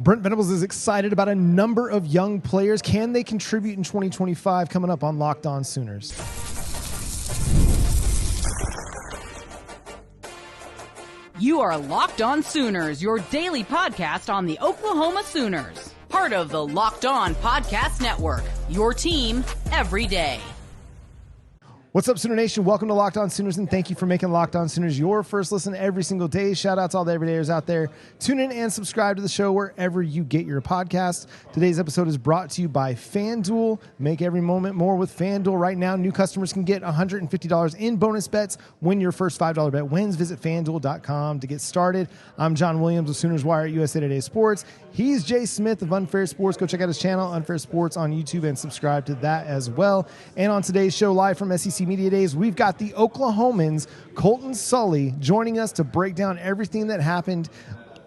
Brent Venables is excited about a number of young players. Can they contribute in 2025? Coming up on Locked On Sooners. You are Locked On Sooners, your daily podcast on the Oklahoma Sooners. Part of the Locked On Podcast Network, your team every day. What's up, Sooner Nation? Welcome to Locked On Sooners, and thank you for making Locked On Sooners your first listen every single day. Shout out to all the everydayers out there. Tune in and subscribe to the show wherever you get your podcasts. Today's episode is brought to you by FanDuel. Make every moment more with FanDuel. Right now, new customers can get $150 in bonus bets when your first $5 bet wins. Visit FanDuel.com to get started. I'm John Williams with Sooners Wire at USA Today Sports. He's Jay Smith of Unfair Sports. Go check out his channel, Unfair Sports, on YouTube and subscribe to that as well. And on today's show, live from SEC Media Days, we've got the Oklahomans, Colton Sulley, joining us to break down everything that happened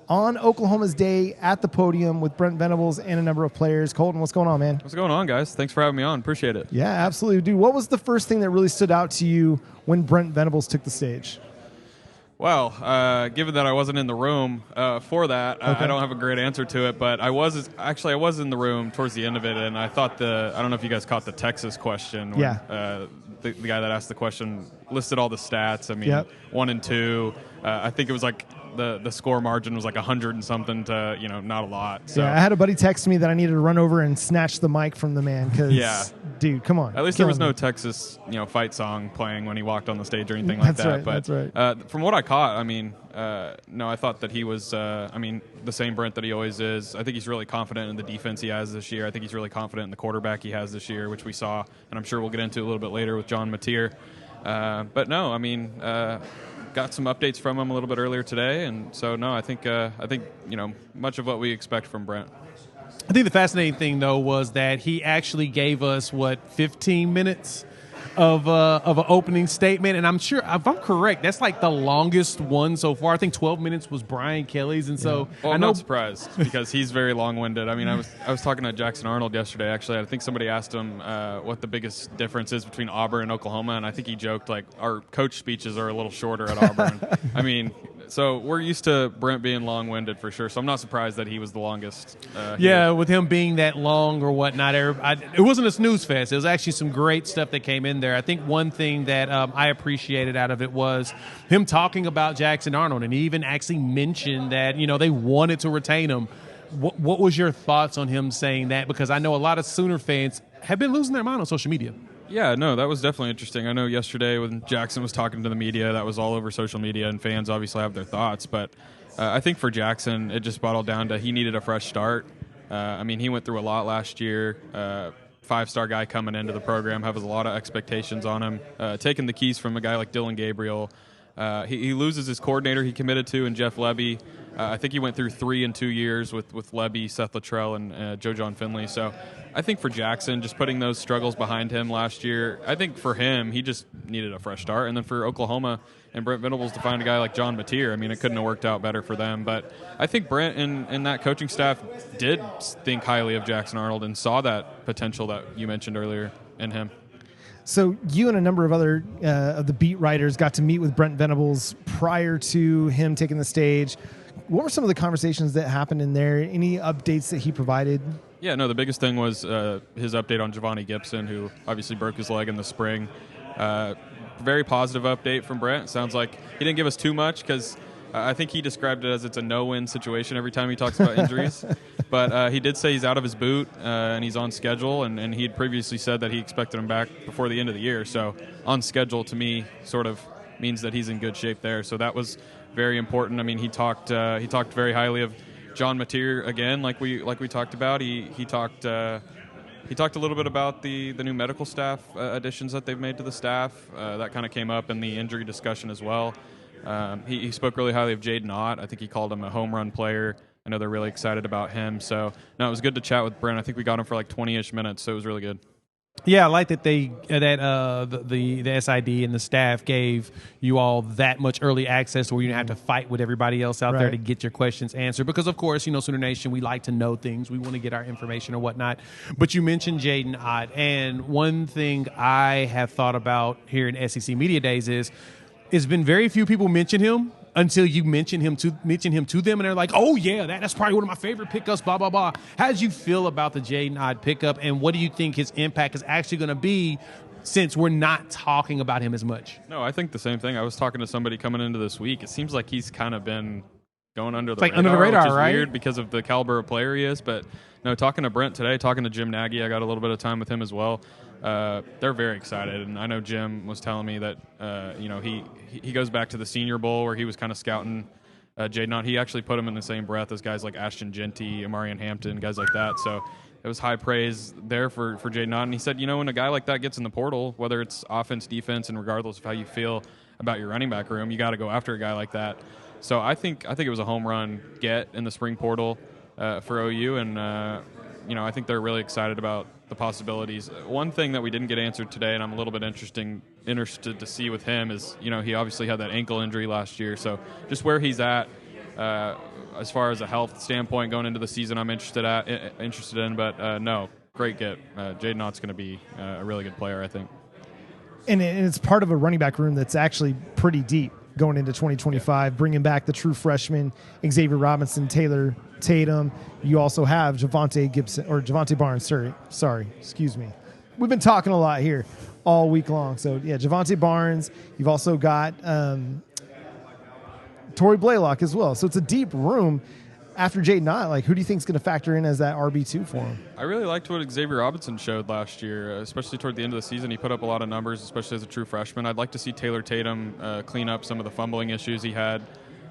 on Oklahoma's day at the podium with Brent Venables and a number of players. Colton, what's going on, man? What's going on, guys? Thanks for having me on. Appreciate it. Yeah, absolutely. Dude, what was the first thing that really stood out to you when Brent Venables took the stage? Well, given that I wasn't in the room for that, I don't have a great answer to it. But I was in the room towards the end of it, and I thought I don't know if you guys caught the Texas question. When, the guy that asked the question listed all the stats. I mean, 1 and 2. I think it was like the score margin was like 100 and something to not a lot. So. Yeah, I had a buddy text me that I needed to run over and snatch the mic from the man because, dude, come on. At least there was no Texas fight song playing when he walked on the stage or anything like that. Right, but that's right. From what I caught, I mean, no, I thought that he was, the same Brent that he always is. I think he's really confident in the defense he has this year. I think he's really confident in the quarterback he has this year, which we saw, and I'm sure we'll get into a little bit later with John Mateer. But no, I mean, got some updates from him a little bit earlier today, and so no, I think much of what we expect from Brent. I think the fascinating thing though was that he actually gave us 15 minutes of an opening statement, and I'm sure if I'm correct, that's like the longest one so far. I think 12 minutes was Brian Kelly's, and so well, I'm not surprised because he's very long-winded. I mean, I was talking to Jackson Arnold yesterday. Actually, I think somebody asked him what the biggest difference is between Auburn and Oklahoma, and I think he joked like our coach speeches are a little shorter at Auburn. I mean. So we're used to Brent being long-winded for sure. So I'm not surprised that he was the longest. With him being that long or whatnot, it wasn't a snooze fest. It was actually some great stuff that came in there. I think one thing that I appreciated out of it was him talking about Jackson Arnold, and he even actually mentioned that they wanted to retain him. What was your thoughts on him saying that? Because I know a lot of Sooner fans have been losing their mind on social media. Yeah, no, that was definitely interesting. I know yesterday when Jackson was talking to the media, that was all over social media, and fans obviously have their thoughts. But I think for Jackson, it just bottled down to he needed a fresh start. He went through a lot last year. 5-star guy coming into the program, has a lot of expectations on him. Taking the keys from a guy like Dylan Gabriel. He loses his coordinator he committed to in Jeff Lebby. I think he went through 3 and 2 years with Lebby, Seth Luttrell, and Joe John Finley. So I think for Jackson, just putting those struggles behind him last year, I think for him, he just needed a fresh start. And then for Oklahoma and Brent Venables to find a guy like John Mateer, I mean, it couldn't have worked out better for them. But I think Brent and that coaching staff did think highly of Jackson Arnold and saw that potential that you mentioned earlier in him. So you and a number of other of the beat writers got to meet with Brent Venables prior to him taking the stage. What were some of the conversations that happened in there? Any updates that he provided? Yeah, no, the biggest thing was his update on JaVonnie Gibson, who obviously broke his leg in the spring. Very positive update from Brent. Sounds like he didn't give us too much because I think he described it as it's a no-win situation every time he talks about injuries. But he did say he's out of his boot and he's on schedule, and he had previously said that he expected him back before the end of the year. So on schedule, to me, sort of means that he's in good shape there. So that was very important. I mean, he talked very highly of John Mateer again, like we talked about. He talked a little bit about the new medical staff additions that they've made to the staff. That kind of came up in the injury discussion as well. He spoke really highly of Jaden Ott. I think he called him a home run player. I know they're really excited about him. So no, it was good to chat with Brent. I think we got him for like 20-ish minutes, so it was really good. Yeah, I like that the SID and the staff gave you all that much early access where you didn't have to fight with everybody else out there to get your questions answered. Because, of course, Sooner Nation, we like to know things. We want to get our information or whatnot. But you mentioned Jaden Ott, and one thing I have thought about here in SEC Media Days is it's been very few people mention him, until you mention him to them, and they're like, oh, yeah, that's probably one of my favorite pickups, blah, blah, blah. How did you feel about the Jaden Odd pickup, and what do you think his impact is actually going to be since we're not talking about him as much? No, I think the same thing. I was talking to somebody coming into this week. It seems like he's kind of been going under the radar, under the radar, which is right? weird because of the caliber of player he is. But no, talking to Brent today, talking to Jim Naggie, I got a little bit of time with him as well. They're very excited, and I know Jim was telling me that he goes back to the Senior Bowl where he was kind of scouting Jaden Odd. He actually put him in the same breath as guys like Ashton Genty, Amarian Hampton, guys like that. So it was high praise there for Jaden Odd. And he said, when a guy like that gets in the portal, whether it's offense, defense, and regardless of how you feel about your running back room, you got to go after a guy like that. So I think it was a home run get in the spring portal for OU, and I think they're really excited about the possibilities. One thing that we didn't get answered today, and I'm a little bit interested to see with him, is he obviously had that ankle injury last year, so just where he's at as far as a health standpoint going into the season, I'm interested in. But no, great get. Jaden Ott's going to be a really good player, I think. And it's part of a running back room that's actually pretty deep going into 2025, bringing back the true freshmen, Xavier Robinson, Taylor Tatum. You also have JaVonnie Barnes. Sorry, excuse me. We've been talking a lot here all week long. So, yeah, JaVonnie Barnes. You've also got Torrey Blaylock as well. So it's a deep room. After Jaden Odd, who do you think is going to factor in as that RB2 for him? I really liked what Xavier Robinson showed last year, especially toward the end of the season. He put up a lot of numbers, especially as a true freshman. I'd like to see Taylor Tatum clean up some of the fumbling issues he had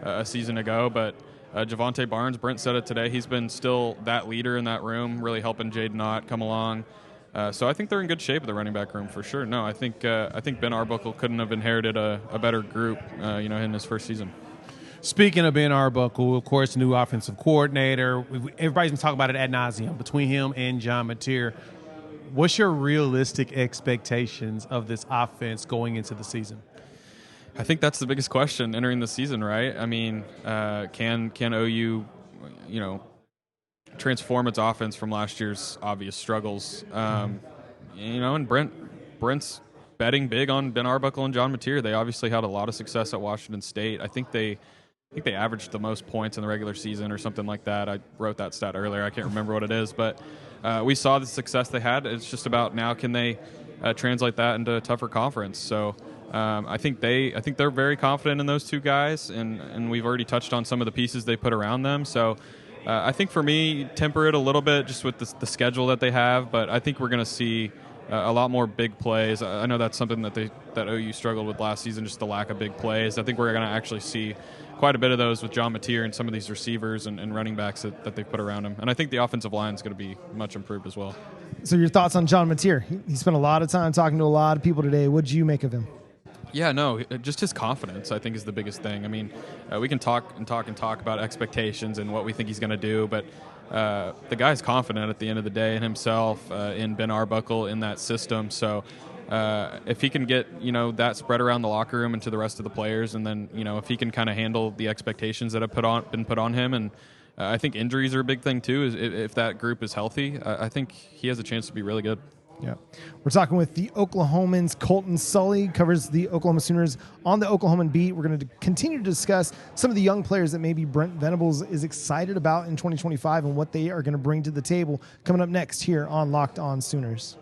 a season ago. But JaVonnie Barnes, Brent said it today, he's been still that leader in that room, really helping Jaden Odd come along. So I think they're in good shape at the running back room for sure. No, I think Ben Arbuckle couldn't have inherited a better group, in his first season. Speaking of Ben Arbuckle, of course, new offensive coordinator. Everybody's been talking about it ad nauseum between him and John Mateer. What's your realistic expectations of this offense going into the season? I think that's the biggest question entering the season, right? I mean, can OU, transform its offense from last year's obvious struggles? And Brent's betting big on Ben Arbuckle and John Mateer. They obviously had a lot of success at Washington State. I think they averaged the most points in the regular season or something like that. I wrote that stat earlier. I can't remember what it is, but we saw the success they had. It's just about now can they translate that into a tougher conference. So I think they're very confident in those two guys, and we've already touched on some of the pieces they put around them. So I think for me, temper it a little bit just with the schedule that they have, but I think we're going to see a lot more big plays. I know that's something that OU struggled with last season, just the lack of big plays. I think we're going to actually see quite a bit of those with John Mateer and some of these receivers and running backs that they've put around him. And I think the offensive line is going to be much improved as well. So your thoughts on John Mateer? He spent a lot of time talking to a lot of people today. What did you make of him? Yeah, no, just his confidence, I think, is the biggest thing. I mean, we can talk about expectations and what we think he's going to do, but the guy's confident at the end of the day in himself, in Ben Arbuckle, in that system. So if he can get, that spread around the locker room and to the rest of the players, and then, if he can kind of handle the expectations that have been put on him, and I think injuries are a big thing too, is if that group is healthy, I think he has a chance to be really good. Yeah. We're talking with the Oklahomans. Colton Sulley covers the Oklahoma Sooners on the Oklahoman beat. We're going to continue to discuss some of the young players that maybe Brent Venables is excited about in 2025 and what they are going to bring to the table coming up next here on Locked On Sooners.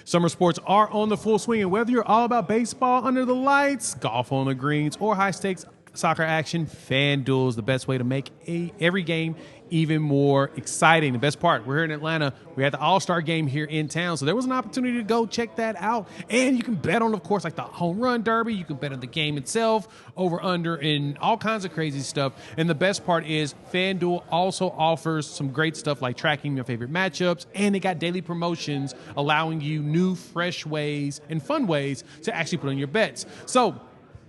Summer sports are on the full swing, and whether you're all about baseball under the lights, golf on the greens, or high-stakes soccer action, FanDuel is the best way to make every game even more exciting. The best part, we're here in Atlanta. We had the All-Star game here in town, so there was an opportunity to go check that out. And you can bet on, of course, like the home run derby. You can bet on the game itself, over, under, and all kinds of crazy stuff. And the best part is FanDuel also offers some great stuff like tracking your favorite matchups, and they got daily promotions allowing you new, fresh ways and fun ways to actually put on your bets. So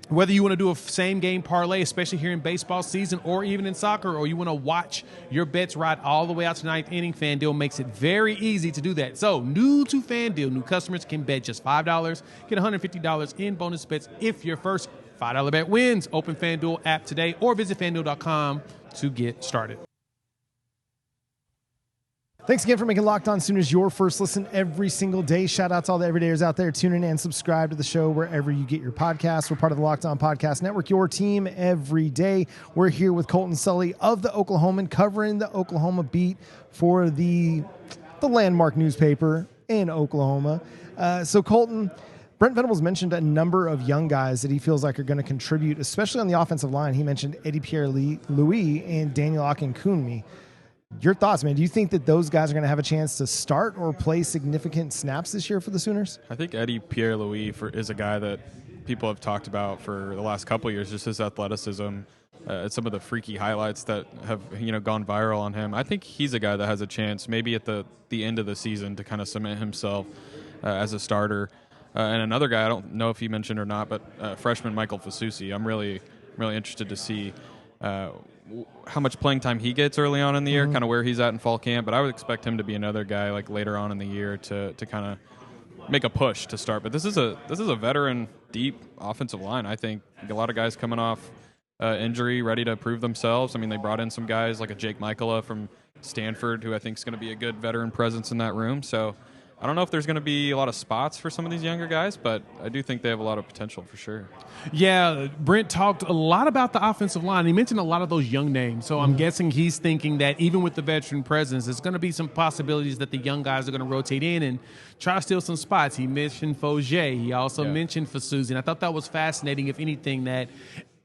whether you want to do a same-game parlay, especially here in baseball season or even in soccer, or you want to watch your bets ride all the way out to the ninth inning, FanDuel makes it very easy to do that. So new to FanDuel, new customers can bet just $5, get $150 in bonus bets if your first $5 bet wins. Open FanDuel app today or visit FanDuel.com to get started. Thanks again for making Locked On Sooners your first listen every single day. Shout out to all the everydayers out there. Tune in and subscribe to the show wherever you get your podcasts. We're part of the Locked On Podcast Network, your team every day. We're here with Colton Sulley of the Oklahoman, covering the Oklahoma beat for the landmark newspaper in Oklahoma. So Colton, Brent Venables mentioned a number of young guys that he feels like are going to contribute, especially on the offensive line. He mentioned Eddie Pierre-Louis and Daniel Akinkunmi. Your thoughts, man? Do you think that those guys are going to have a chance to start or play significant snaps this year for the Sooners? I think Eddie Pierre-Louis is a guy that people have talked about for the last couple of years, just his athleticism, some of the freaky highlights that have gone viral on him. I think he's a guy that has a chance maybe at the end of the season to kind of cement himself as a starter. And another guy, I don't know if he mentioned or not, but freshman Michael Fasusi. I'm really interested to see how much playing time he gets early on in the year, kind of where he's at in fall camp. But I would expect him to be another guy like later on in the year to kind of make a push to start. But this is a veteran, deep offensive line. I think a lot of guys coming off injury, ready to prove themselves. I mean, they brought in some guys like a Jake Michaela from Stanford, who I think is going to be a good veteran presence in that room. So I don't know if there's going to be a lot of spots for some of these younger guys, but I do think they have a lot of potential for sure. Yeah, Brent talked a lot about the offensive line. He mentioned a lot of those young names. So I'm guessing he's thinking that even with the veteran presence, there's going to be some possibilities that the young guys are going to rotate in and try to steal some spots. He mentioned Fogier. He also mentioned Fasusi. And I thought that was fascinating, if anything, that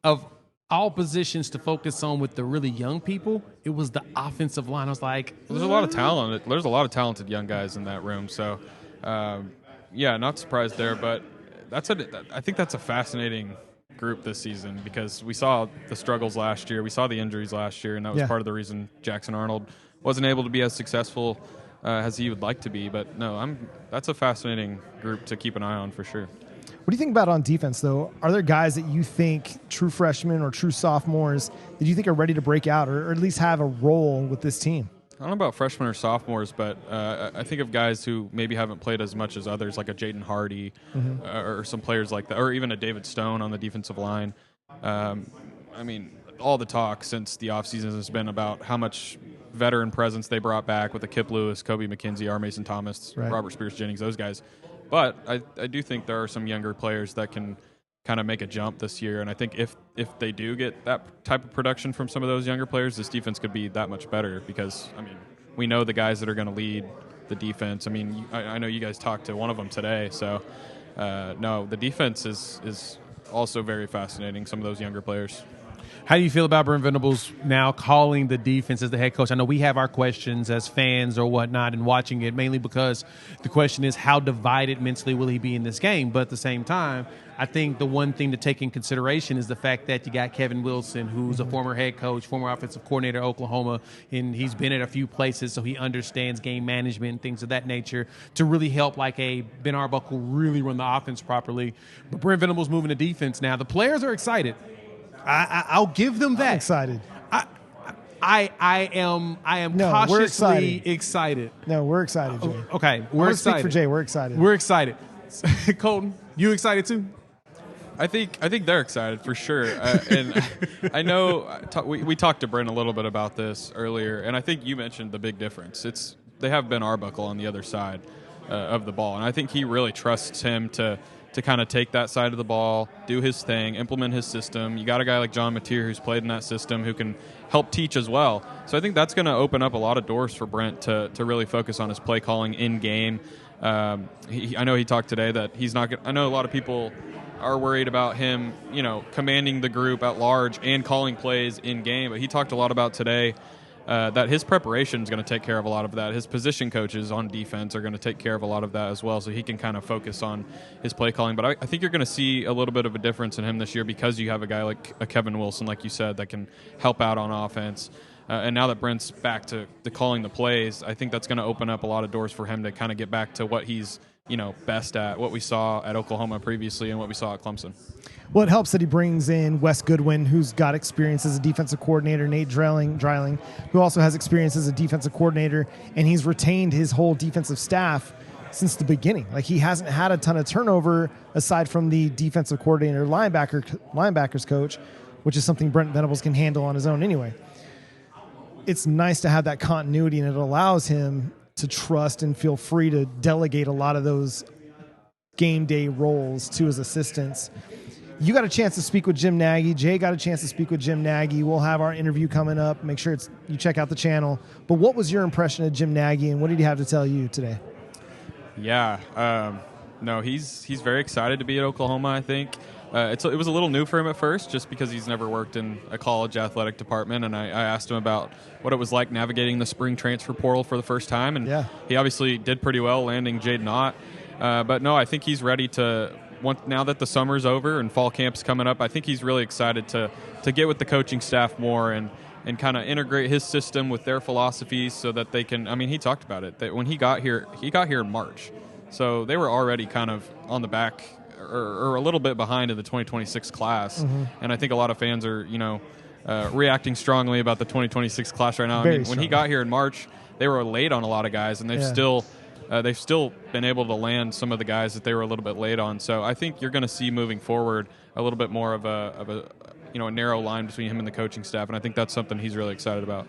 of all positions to focus on with the really young people, it was the offensive line. I was like, there's a lot of talent. There's a lot of talented young guys in that room. So, not surprised there. But I think that's a fascinating group this season, because we saw the struggles last year. We saw the injuries last year, and that was part of the reason Jackson Arnold wasn't able to be as successful as he would like to be. But no, that's a fascinating group to keep an eye on for sure. What do you think about on defense, though? Are there guys that you think, true freshmen or true sophomores, that you think are ready to break out or at least have a role with this team? I don't know about freshmen or sophomores, but I think of guys who maybe haven't played as much as others, like a Jaden Hardy or some players like that, or even a David Stone on the defensive line. I mean, all the talk since the offseason has been about how much veteran presence they brought back with the Kip Lewis, Kobe McKenzie, R. Mason Thomas, Robert Spears-Jennings, those guys. But I do think there are some younger players that can kind of make a jump this year. And I think if they do get that type of production from some of those younger players, this defense could be that much better, because, I mean, we know the guys that are going to lead the defense. I mean, I know you guys talked to one of them today. So, no, the defense is also very fascinating, some of those younger players. How do you feel about Brent Venables now calling the defense as the head coach? I know we have our questions as fans or whatnot and watching it, mainly because the question is how divided mentally will he be in this game? But at the same time, I think the one thing to take in consideration is the fact that you got Kevin Wilson, who's a former head coach, former offensive coordinator at Oklahoma, and he's been at a few places, so he understands game management and things of that nature to really help like a Ben Arbuckle really run the offense properly. But Brent Venables moving to defense now. The players are excited. I'll give them that. I'm excited. I am cautiously excited. No, we're excited, Jay. Okay, we're excited. Speak for Jay. We're excited. We're excited. Colton, you excited too? I think they're excited for sure. And I know we talked to Brent a little bit about this earlier, and I think you mentioned the big difference. They have Ben Arbuckle on the other side of the ball, and I think he really trusts him to kind of take that side of the ball, do his thing, implement his system. You got a guy like John Mateer who's played in that system who can help teach as well. So I think that's going to open up a lot of doors for Brent to really focus on his play calling in game. I know he talked today that he's not. I know a lot of people are worried about him, commanding the group at large and calling plays in game. But he talked a lot about today that his preparation is going to take care of a lot of that. His position coaches on defense are going to take care of a lot of that as well, so he can kind of focus on his play calling. But I think you're going to see a little bit of a difference in him this year because you have a guy like a Kevin Wilson, like you said, that can help out on offense. And now that Brent's back to calling the plays, I think that's going to open up a lot of doors for him to kind of get back to what he's best at, what we saw at Oklahoma previously and what we saw at Clemson. Well, it helps that he brings in Wes Goodwin, who's got experience as a defensive coordinator, Nate Dreiling, who also has experience as a defensive coordinator, and he's retained his whole defensive staff since the beginning. Like, he hasn't had a ton of turnover aside from the defensive coordinator, linebackers coach, which is something Brent Venables can handle on his own anyway. it's nice to have that continuity, and it allows him to trust and feel free to delegate a lot of those game day roles to his assistants. You got a chance to speak with Jim Naggie. Jay got a chance to speak with Jim Naggie. We'll have our interview coming up. Make sure you check out the channel. But what was your impression of Jim Naggie, and what did he have to tell you today? Yeah, no, he's very excited to be at Oklahoma, I think. It was a little new for him at first just because he's never worked in a college athletic department, and I asked him about what it was like navigating the spring transfer portal for the first time, and he obviously did pretty well landing Jaden Ott. But no, I think he's ready to, now that the summer's over and fall camp's coming up, I think he's really excited to get with the coaching staff more and kind of integrate his system with their philosophies so that they can, I mean, he talked about it, that when he got here in March. So they were already kind of on the back or a little bit behind in the 2026 class. Mm-hmm. And I think a lot of fans are, reacting strongly about the 2026 class right now. I mean, when he got here in March, they were late on a lot of guys, and they've still been able to land some of the guys that they were a little bit late on. So I think you're going to see moving forward a little bit more of a narrow line between him and the coaching staff, and I think that's something he's really excited about.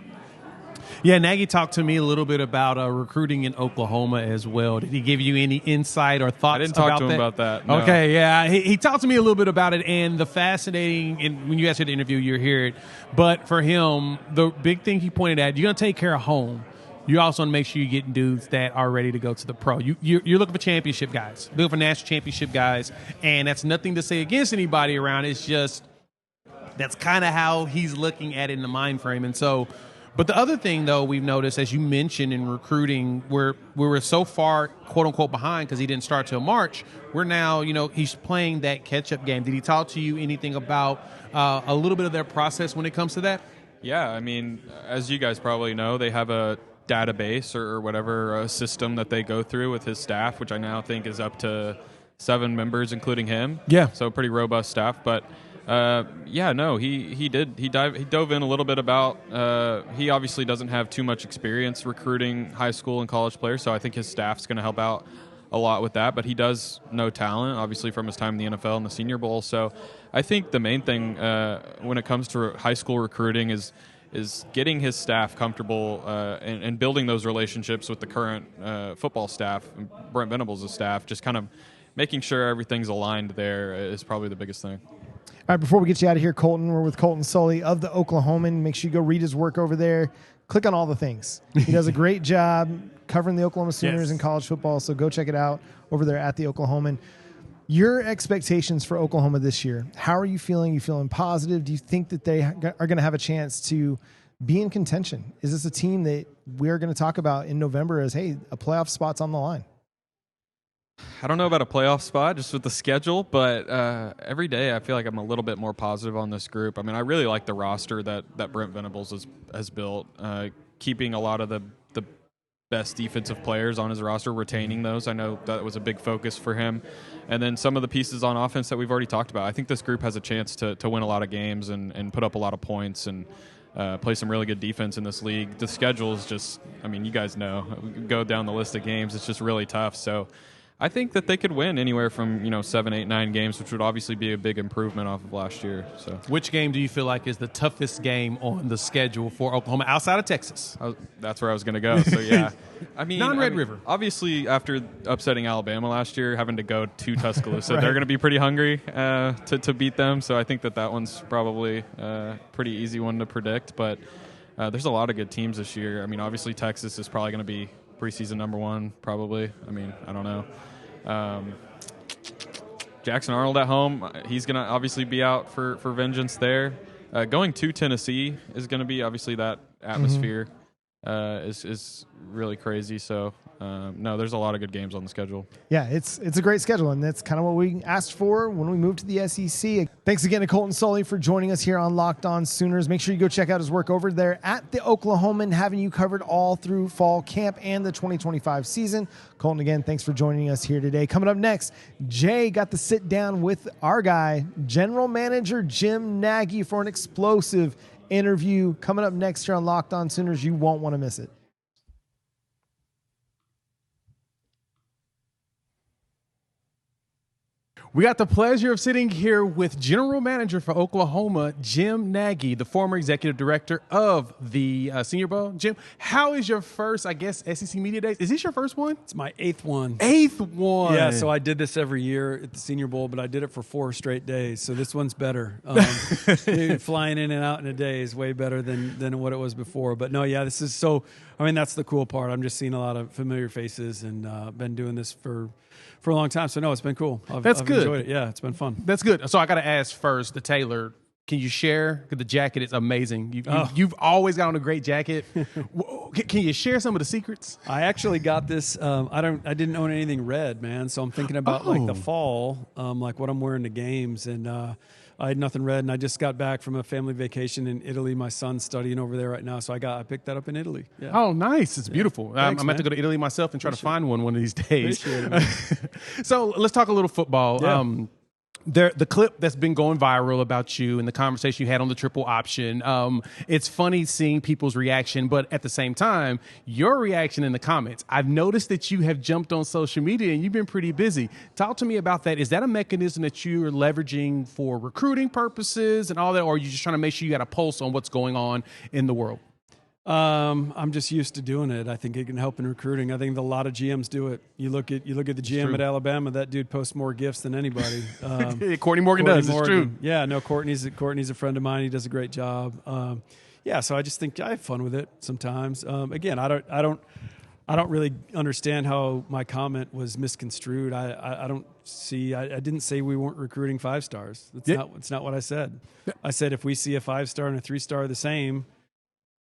Yeah, Nagy talked to me a little bit about recruiting in Oklahoma as well. Did he give you any insight or thoughts? I didn't talk to him about that. No. Okay, yeah. He talked to me a little bit about it, and the fascinating, and when you asked him to interview, you'll hear it. But for him, the big thing he pointed at, you're going to take care of home. You also want to make sure you're getting dudes that are ready to go to the pro. You're looking for championship guys, looking for national championship guys, and that's nothing to say against anybody around. It's just that's kind of how he's looking at it in the mind frame. And so, but the other thing, though, we've noticed, as you mentioned in recruiting, we were so far, quote unquote, behind because he didn't start till March. We're now, he's playing that catch-up game. Did he talk to you anything about a little bit of their process when it comes to that? Yeah, I mean, as you guys probably know, they have a database or whatever system that they go through with his staff, which I now think is up to 7 members, including him. Yeah. So pretty robust staff. But he dove in a little bit about. He obviously doesn't have too much experience recruiting high school and college players, so I think his staff's going to help out a lot with that. But he does know talent, obviously, from his time in the NFL and the Senior Bowl. So I think the main thing when it comes to high school recruiting is getting his staff comfortable and building those relationships with the current football staff, Brent Venables' staff, just kind of making sure everything's aligned there is probably the biggest thing. All right, before we get you out of here, Colton, we're with Colton Sulley of the Oklahoman. Make sure you go read his work over there. Click on all the things. He does a great job covering the Oklahoma Sooners in college football, so go check it out over there at the Oklahoman. Your expectations for Oklahoma this year, how are you feeling? You feeling positive? Do you think that they are going to have a chance to be in contention? Is this a team that we're going to talk about in November as, hey, a playoff spot's on the line? I don't know about a playoff spot just with the schedule, but every day I feel like I'm a little bit more positive on this group. I mean, I really like the roster that Brent Venables has built, keeping a lot of the best defensive players on his roster, retaining those. I know that was a big focus for him. And then some of the pieces on offense that we've already talked about. I think this group has a chance to win a lot of games and put up a lot of points and play some really good defense in this league. The schedule is just, I mean, you guys know, go down the list of games, it's just really tough. So I think that they could win anywhere from 7, 8, 9 games, which would obviously be a big improvement off of last year. So, which game do you feel like is the toughest game on the schedule for Oklahoma outside of Texas? That's where I was going to go. So yeah, I mean, non-Red River. Obviously, after upsetting Alabama last year, having to go to Tuscaloosa, they're going to be pretty hungry to beat them. So I think that one's probably a pretty easy one to predict. But there's a lot of good teams this year. I mean, obviously Texas is probably going to be preseason number 1, probably. I mean, I don't know. Jackson Arnold at home, he's going to obviously be out for vengeance there. Going to Tennessee is going to be, obviously, that atmosphere is really crazy. So, no, there's a lot of good games on the schedule. Yeah, it's a great schedule, and that's kind of what we asked for when we moved to the SEC. Thanks again to Colton Sulley for joining us here on Locked On Sooners. Make sure you go check out his work over there at the Oklahoman, having you covered all through fall camp and the 2025 season. Colton, again, thanks for joining us here today. Coming up next, Jay got to sit down with our guy, General Manager Jim Naggie, for an explosive interview. Coming up next here on Locked On Sooners. You won't want to miss it. We got the pleasure of sitting here with General Manager for Oklahoma, Jim Naggie, the former Executive Director of the Senior Bowl. Jim, how is your first, I guess, SEC Media Days? Is this your first one? It's my 8th one. 8th one. Yeah, so I did this every year at the Senior Bowl, but I did it for 4 straight days, so this one's better. Flying in and out in a day is way better than what it was before. But no, yeah, this is so – I mean, that's the cool part. I'm just seeing a lot of familiar faces and been doing this for a long time. So, no, it's been cool. I've good. Enjoyed it. Yeah, it's been fun. That's good. So I got to ask first, the tailor, can you share? The jacket is amazing. You've always got on a great jacket. Can you share some of the secrets? I actually got this. I didn't own anything red, man. So I'm thinking about like the fall, like what I'm wearing to games. And I had nothing red. And I just got back from a family vacation in Italy. My son's studying over there right now. So I picked that up in Italy. Yeah. Oh, nice. It's beautiful. Thanks, I'm going to go to Italy myself and try to find one of these days. Appreciate it, So let's talk a little football. Yeah. The clip that's been going viral about you and the conversation you had on the triple option, it's funny seeing people's reaction, but at the same time, your reaction in the comments. I've noticed that you have jumped on social media and you've been pretty busy. Talk to me about that. Is that a mechanism that you are leveraging for recruiting purposes and all that, or are you just trying to make sure you got a pulse on what's going on in the world? I'm just used to doing it. I think it can help in recruiting. I think a lot of GMs do it. You look at the GM at Alabama. That dude posts more gifts than anybody. Courtney Morgan does. It's true. Yeah, no, Courtney's a friend of mine. He does a great job. Yeah, so I just think I have fun with it sometimes. Again, I don't really understand how my comment was misconstrued. I don't see. I didn't say we weren't recruiting 5 stars. It's not what I said. I said if we see a 5-star and a 3-star the same,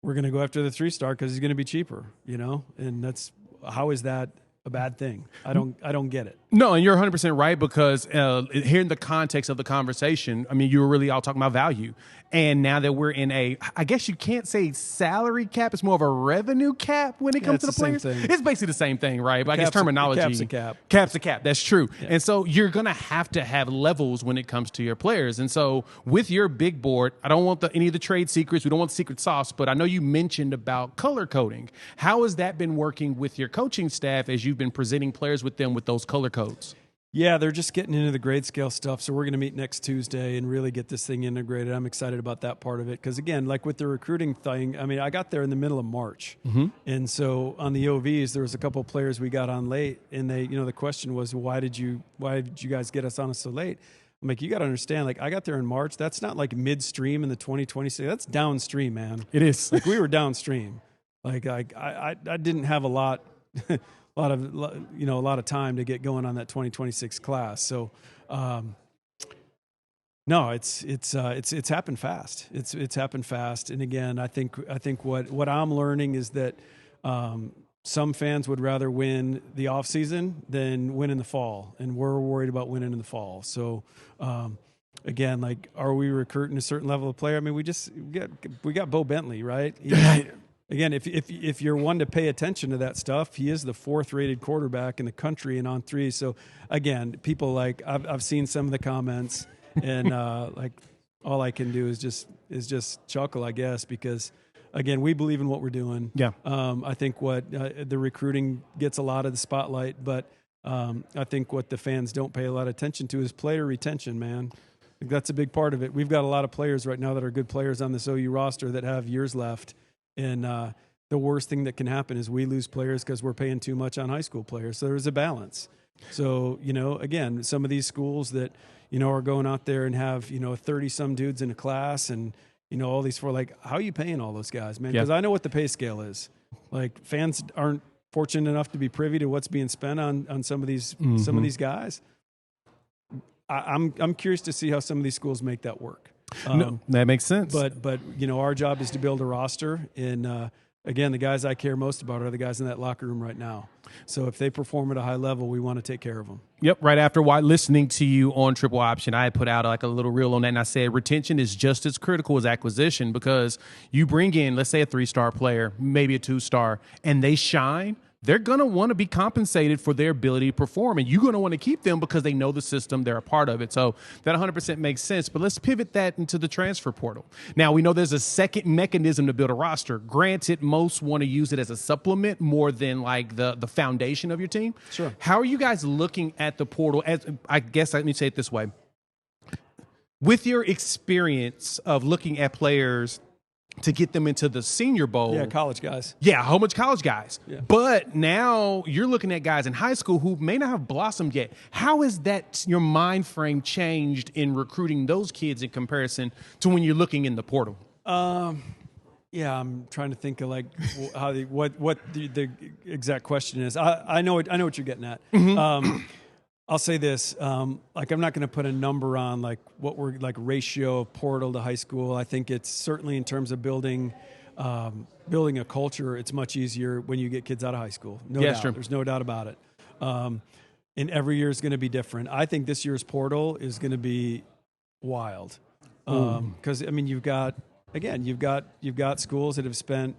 we're going to go after the 3-star because he's going to be cheaper, and how is that a bad thing? I don't get it. No, and you're 100% right because here in the context of the conversation, I mean, you were really all talking about value. And now that we're in I guess you can't say salary cap. It's more of a revenue cap when it comes to the players. It's basically the same thing, right? But I guess terminology. Cap's a cap. Cap's a cap. That's true. Yeah. And so you're going to have levels when it comes to your players. And so with your big board, I don't want any of the trade secrets. We don't want the secret sauce. But I know you mentioned about color coding. How has that been working with your coaching staff as you've been presenting players with them with those color codes? Yeah, they're just getting into the grade scale stuff. So we're going to meet next Tuesday and really get this thing integrated. I'm excited about that part of it because, again, like with the recruiting thing, I mean, I got there in the middle of March. Mm-hmm. And so on the OVs, there was a couple of players we got on late. And they, the question was, why did you guys get us on so late? I'm like, you got to understand, like I got there in March. That's not like midstream in the 2020. That's downstream, man. It is. Like we were downstream. Like I didn't have a lot of time to get going on that 2026 class. So, no, it's happened fast. It's happened fast. And again, I think what I'm learning is that some fans would rather win the off season than win in the fall, and we're worried about winning in the fall. So, again, like, are we recruiting a certain level of player? I mean, we got Bo Bentley, right? Again, if you're one to pay attention to that stuff, he is the 4th-rated quarterback in the country and on 3. So, again, people like I've seen some of the comments, and like all I can do is just chuckle, I guess, because again, we believe in what we're doing. Yeah. I think what the recruiting gets a lot of the spotlight, but I think what the fans don't pay a lot of attention to is player retention, man. I think that's a big part of it. We've got a lot of players right now that are good players on this OU roster that have years left. And the worst thing that can happen is we lose players because we're paying too much on high school players. So there's a balance. So, again, some of these schools that, are going out there and have, 30-some dudes in a class and, all these how are you paying all those guys, man? Because I know what the pay scale is. Like, fans aren't fortunate enough to be privy to what's being spent on some of these guys. I'm curious to see how some of these schools make that work. No, that makes sense. But our job is to build a roster, and again, the guys I care most about are the guys in that locker room right now. So if they perform at a high level, we want to take care of them. Yep. Right after listening to you on Triple Option, I put out like a little reel on that, and I said retention is just as critical as acquisition because you bring in, let's say, a 3-star player, maybe a 2-star, and they shine. they're going to want to be compensated for their ability to perform, and you're going to want to keep them because they know the system, they're a part of it. So that 100% makes sense, but let's pivot that into the transfer portal. Now, we know there's a second mechanism to build a roster. Granted, most want to use it as a supplement more than like the foundation of your team. Sure. How are you guys looking at the portal? As I guess let me say it this way. With your experience of looking at players to get them into the Senior Bowl. Yeah, college guys. Yeah, how much college guys. Yeah. But now you're looking at guys in high school who may not have blossomed yet. How has that your mind frame changed in recruiting those kids in comparison to when you're looking in the portal? Yeah, I'm trying to think of like how what the exact question is. I know what you're getting at. I'll say this, like I'm not going to put a number on like what we're like ratio of portal to high school. I think it's certainly in terms of building a culture, it's much easier when you get kids out of high school. No doubt. True. There's no doubt about it. And every year is going to be different. I think this year's portal is going to be wild. Because I mean, you've got schools that have spent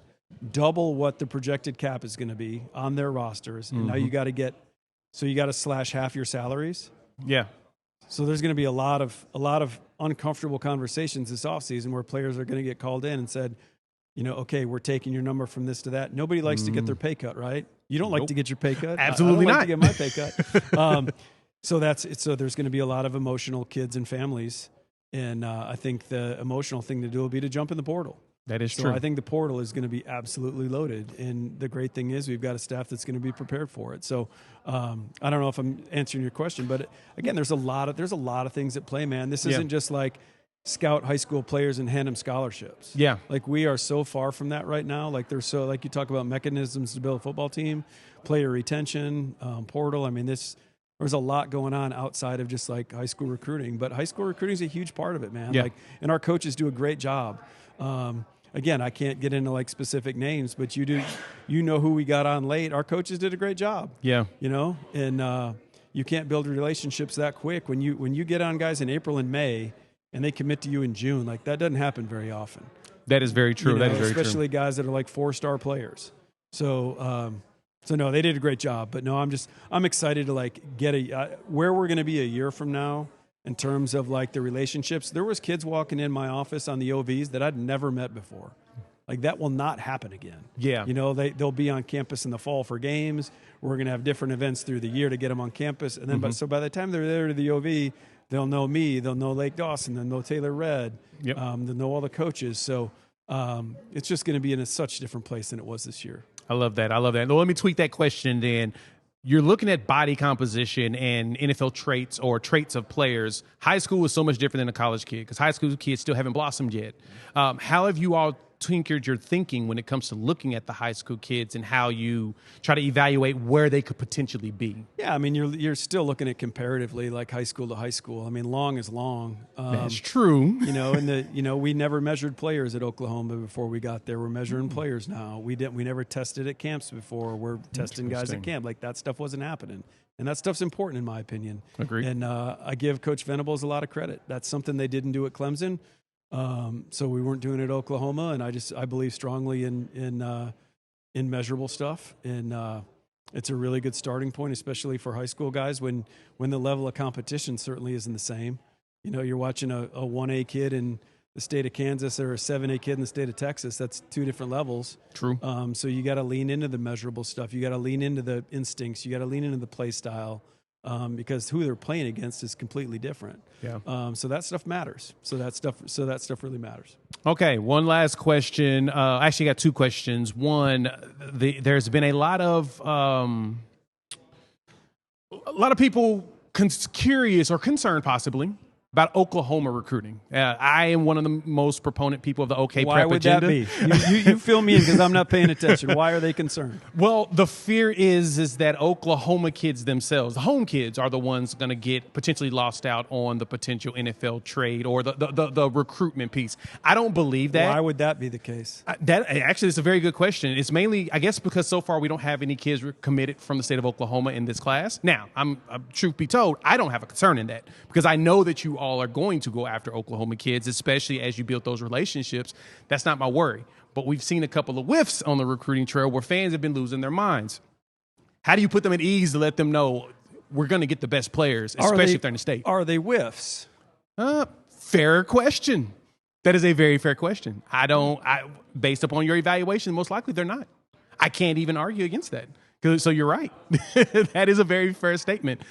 double what the projected cap is going to be on their rosters, and now you got to slash half your salaries. Yeah. So there's going to be a lot of uncomfortable conversations this offseason where players are going to get called in and said, okay, we're taking your number from this to that. Nobody likes to get their pay cut, right? You don't like to get your pay cut. Absolutely I don't not. like to get my pay cut. So there's going to be a lot of emotional kids and families. And I think the emotional thing to do will be to jump in the portal. That is true. I think the portal is going to be absolutely loaded. And the great thing is we've got a staff that's going to be prepared for it. So I don't know if I'm answering your question, but again, there's a lot of things at play, man. This isn't just like scout high school players and hand them scholarships. Yeah. Like we are so far from that right now. Like you talk about mechanisms to build a football team, player retention, portal. I mean, there's a lot going on outside of just like high school recruiting, but high school recruiting is a huge part of it, man. Yeah. And our coaches do a great job. Again, I can't get into like specific names, but you do, who we got on late. Our coaches did a great job. Yeah. And you can't build relationships that quick. When you get on guys in April and May and they commit to you in June, like that doesn't happen very often. That is very true. That is very true. Especially guys that are like 4-star players. So no, they did a great job. But no, I'm excited to like get where we're going to be a year from now in terms of like the relationships. There was kids walking in my office on the OVs that I'd never met before. Like that will not happen again. Yeah. They'll be on campus in the fall for games. We're going to have different events through the year to get them on campus. And then, so by the time they're there to the OV, they'll know me, they'll know Lake Dawson, they'll know Taylor Red, yep. They'll know all the coaches. So it's just going to be in such a different place than it was this year. I love that. Well, let me tweak that question then. You're looking at body composition and NFL traits or traits of players. High school is so much different than a college kid because high school kids still haven't blossomed yet. How have you all tinkered your thinking when it comes to looking at the high school kids and how you try to evaluate where they could potentially be? Yeah, I mean, you're still looking at comparatively like high school to high school. I mean, long is long. That's true. We never measured players at Oklahoma before we got there. We're measuring players now. We never tested at camps before. We're testing guys at camp. Like that stuff wasn't happening. And that stuff's important in my opinion. Agreed. And I give Coach Venables a lot of credit. That's something they didn't do at Clemson. So we weren't doing it at Oklahoma, and I believe strongly in measurable stuff, and it's a really good starting point, especially for high school guys when the level of competition certainly isn't the same. You're watching a 1A kid in the state of Kansas or a 7A kid in the state of Texas. That's two different levels. True. So you got to lean into the measurable stuff. You got to lean into the instincts. You got to lean into the play style. Because who they're playing against is completely different. Yeah. So that stuff matters. So that stuff really matters. Okay, one last question. Actually, I got two questions. One, there's been a lot of people curious or concerned possibly about Oklahoma recruiting. I am one of the most proponent people of the OK Why Prep would agenda. that be? You fill me in because I'm not paying attention. Why are they concerned? Well, the fear is that Oklahoma kids themselves, the home kids, are the ones going to get potentially lost out on the potential NFL trade or the recruitment piece. I don't believe that. Why would that be the case? That actually is a very good question. It's mainly, I guess, because so far we don't have any kids committed from the state of Oklahoma in this class. Now, truth be told, I don't have a concern in that because I know that you all are going to go after Oklahoma kids, especially as you build those relationships. That's not my worry. But we've seen a couple of whiffs on the recruiting trail where fans have been losing their minds. How do you put them at ease to let them know we're going to get the best players, especially if they're in the state? Are they whiffs? Fair question. That is a very fair question. Based upon your evaluation, most likely they're not. I can't even argue against that. So you're right. That is a very fair statement.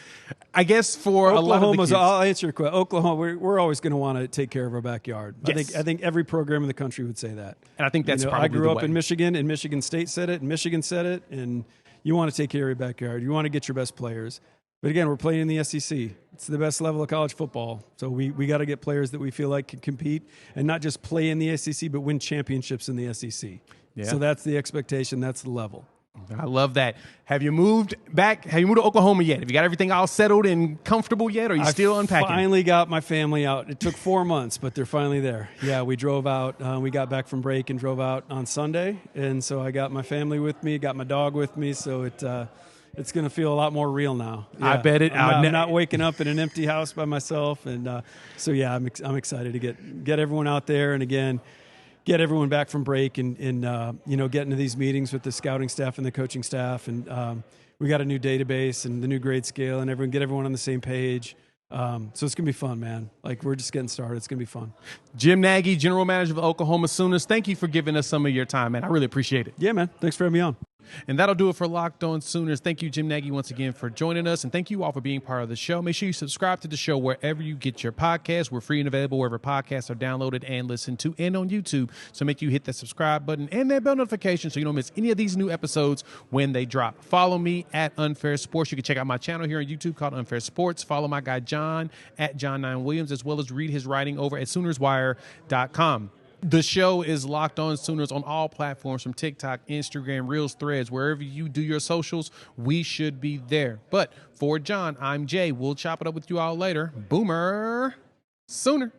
I guess for a lot of the kids. I'll answer your question. Oklahoma, we're always going to want to take care of our backyard. Yes. I think every program in the country would say that. And I think that's probably I grew up the way. in Michigan, and Michigan State said it, and Michigan said it, and you want to take care of your backyard. You want to get your best players. But again, we're playing in the SEC. It's the best level of college football. So we got to get players that we feel like can compete and not just play in the SEC, but win championships in the SEC. Yeah. So that's the expectation. That's the level. I love that. Have you moved back? Have you moved to Oklahoma yet? Have you got everything all settled and comfortable yet, or are you still unpacking? I finally got my family out. It took 4 months, but they're finally there. Yeah, we drove out. We got back from break and drove out on Sunday, and so I got my family with me, got my dog with me, so it's going to feel a lot more real now. Yeah. I bet it. I'm not waking up in an empty house by myself, and so yeah, I'm excited to get everyone out there, and again, get everyone back from break and get into these meetings with the scouting staff and the coaching staff, and we got a new database and the new grade scale, and get everyone on the same page. So it's gonna be fun, man. Like, we're just getting started. It's gonna be fun. Jim Naggie, General Manager of the Oklahoma Sooners, thank you for giving us some of your time, man. I really appreciate it. Yeah, man. Thanks for having me on. And that'll do it for Locked On Sooners. Thank you, Jim Naggie, once again for joining us. And thank you all for being part of the show. Make sure you subscribe to the show wherever you get your podcasts. We're free and available wherever podcasts are downloaded and listened to, and on YouTube. So make sure you hit that subscribe button and that bell notification so you don't miss any of these new episodes when they drop. Follow me at Unfair Sports. You can check out my channel here on YouTube called Unfair Sports. Follow my guy John at John9Williams, as well as read his writing over at SoonersWire.com. The show is Locked On Sooners on all platforms, from TikTok, Instagram, Reels, Threads. Wherever you do your socials, we should be there. But for John, I'm Jay. We'll chop it up with you all later. Boomer Sooner.